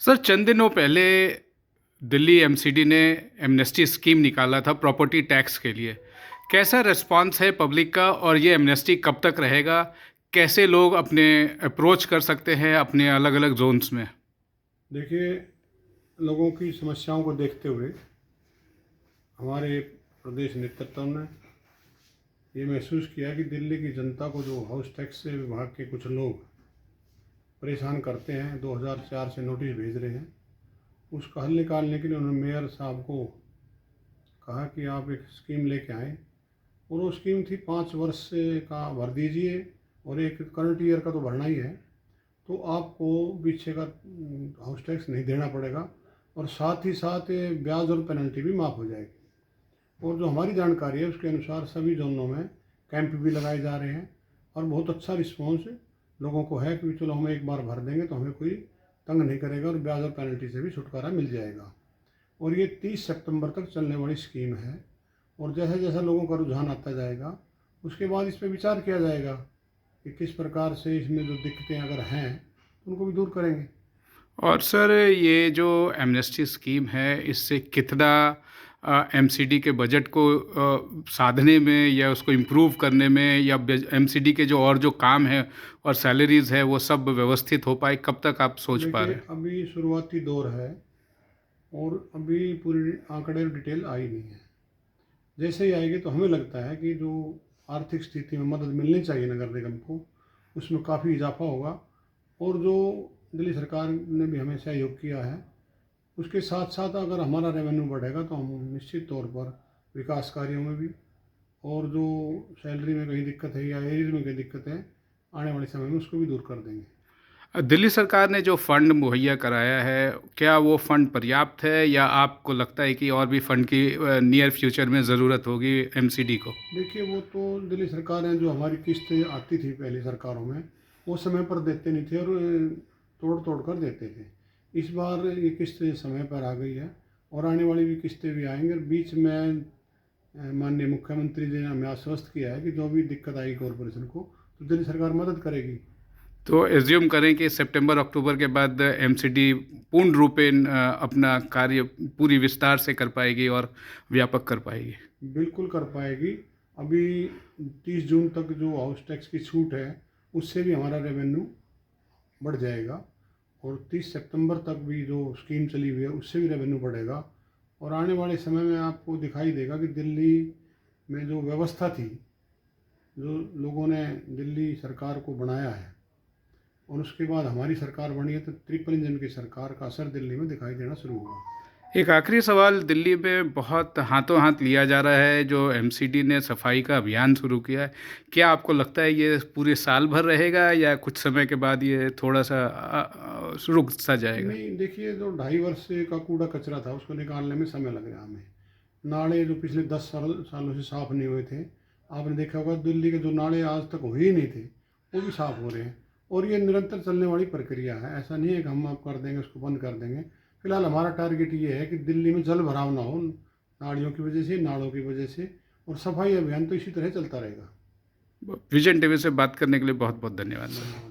Sir, चंद दिनों पहले Delhi MCD ने एमनेस्टी स्कीम निकाला था प्रॉपर्टी टैक्स के लिए। कैसा रिस्पांस है पब्लिक का और ये एमनेस्टी कब तक रहेगा? कैसे लोग अपने अप्रोच कर सकते हैं अपने अलग-अलग जोन्स में? देखिए, लोगों की समस्याओं को देखते हुए हमारे प्रदेश नेतृत्व ने ये महसूस किया कि दिल्ली की जनता को जो हाउस टैक्स से विभाग के कुछ लोग परेशान करते हैं, 2004 से नोटिस भेज रहे हैं, उसका हल निकालने के लिए उन्होंने मेयर साहब को कहा कि आप एक स्कीम लेके आएँ। और वो स्कीम थी 5 वर्ष से का भर दीजिए और एक करंट ईयर का तो भरना ही है, तो आपको पीछे का हाउस टैक्स नहीं देना पड़ेगा और साथ ही साथ ब्याज और पेनल्टी भी माफ़ हो जाएगी। और जो हमारी जानकारी है उसके अनुसार सभी जोनों में कैंप भी लगाए जा रहे हैं और बहुत अच्छा रिस्पॉन्स लोगों को है कि चलो हम एक बार भर देंगे तो हमें कोई तंग नहीं करेगा और ब्याज और पेनल्टी से भी छुटकारा मिल जाएगा। और ये 30 सितंबर तक चलने वाली स्कीम है और जैसे जैसा लोगों का रुझान आता जाएगा उसके बाद इस पर विचार किया जाएगा कि किस प्रकार से इसमें जो दिक्कतें अगर हैं तो उनको भी दूर करेंगे। और सर, ये जो एमनेस्टी स्कीम है, इससे कितना एमसीडी के बजट को साधने में या उसको इम्प्रूव करने में या एमसीडी के जो और जो काम है और सैलरीज है वो सब व्यवस्थित हो पाए? कब तक आप सोच पा रहे देखिए, हैं? अभी शुरुआती दौर है और अभी पूरी आंकड़े और डिटेल आई नहीं है। जैसे ही आएगी तो हमें लगता है कि जो आर्थिक स्थिति में मदद मिलनी चाहिए नगर निगम को, उसमें काफ़ी इजाफा होगा। और जो दिल्ली सरकार ने भी हमें सहयोग किया है, उसके साथ साथ अगर हमारा रेवेन्यू बढ़ेगा तो हम निश्चित तौर पर विकास कार्यों में भी और जो सैलरी में कहीं दिक्कत है या एरियर में कहीं दिक्कत है आने वाले समय में उसको भी दूर कर देंगे। दिल्ली सरकार ने जो फंड मुहैया कराया है, क्या वो फंड पर्याप्त है या आपको लगता है कि और भी फंड की नियर फ्यूचर में ज़रूरत होगी एमसीडी को? देखिए, वो तो दिल्ली सरकार है, जो हमारी किस्तें आती थी पहली सरकारों में वो समय पर देते नहीं थे और तोड़ तोड़ कर देते थे। इस बार ये किस्तें समय पर आ गई है और आने वाली भी किस्तें भी आएंगी। और बीच में माननीय मुख्यमंत्री जी ने हमें आश्वस्त किया है कि जो भी दिक्कत आएगी कॉरपोरेशन को तो दिल्ली सरकार मदद करेगी। तो एज्यूम करें कि सितंबर अक्टूबर के बाद एमसीडी पूर्ण रूपेण अपना कार्य पूरी विस्तार से कर पाएगी और व्यापक कर पाएगी। बिल्कुल कर पाएगी। अभी 30 जून तक जो हाउस टैक्स की छूट है उससे भी हमारा रेवेन्यू बढ़ जाएगा और 30 सितंबर तक भी जो स्कीम चली हुई है उससे भी रेवेन्यू बढ़ेगा। और आने वाले समय में आपको दिखाई देगा कि दिल्ली में जो व्यवस्था थी, जो लोगों ने दिल्ली सरकार को बनाया है और उसके बाद हमारी सरकार बनी है, तो ट्रिपल इंजन की सरकार का असर दिल्ली में दिखाई देना शुरू हुआ। एक आखिरी सवाल, दिल्ली में बहुत हाथों हाथ लिया जा रहा है जो एमसीडी ने सफाई का अभियान शुरू किया है। क्या आपको लगता है ये पूरे साल भर रहेगा या कुछ समय के बाद ये थोड़ा सा रुक सा जाएगा? नहीं, देखिए, जो 2.5 वर्ष से का कूड़ा कचरा था उसको निकालने में समय लग रहा हमें। नाले जो पिछले 10 सालों से साफ़ नहीं हुए थे, आपने देखा होगा दिल्ली के जो नाले आज तक हुए ही नहीं थे वो भी साफ़ हो रहे हैं। और ये निरंतर चलने वाली प्रक्रिया है, ऐसा नहीं है कि हम आप कर देंगे उसको बंद कर देंगे। फिलहाल हमारा टारगेट ये है कि दिल्ली में जल भराव ना हो, नालियों की वजह से, नालों की वजह से। और सफाई अभियान तो इसी तरह चलता रहेगा। विजन टीवी से बात करने के लिए बहुत बहुत धन्यवाद सर।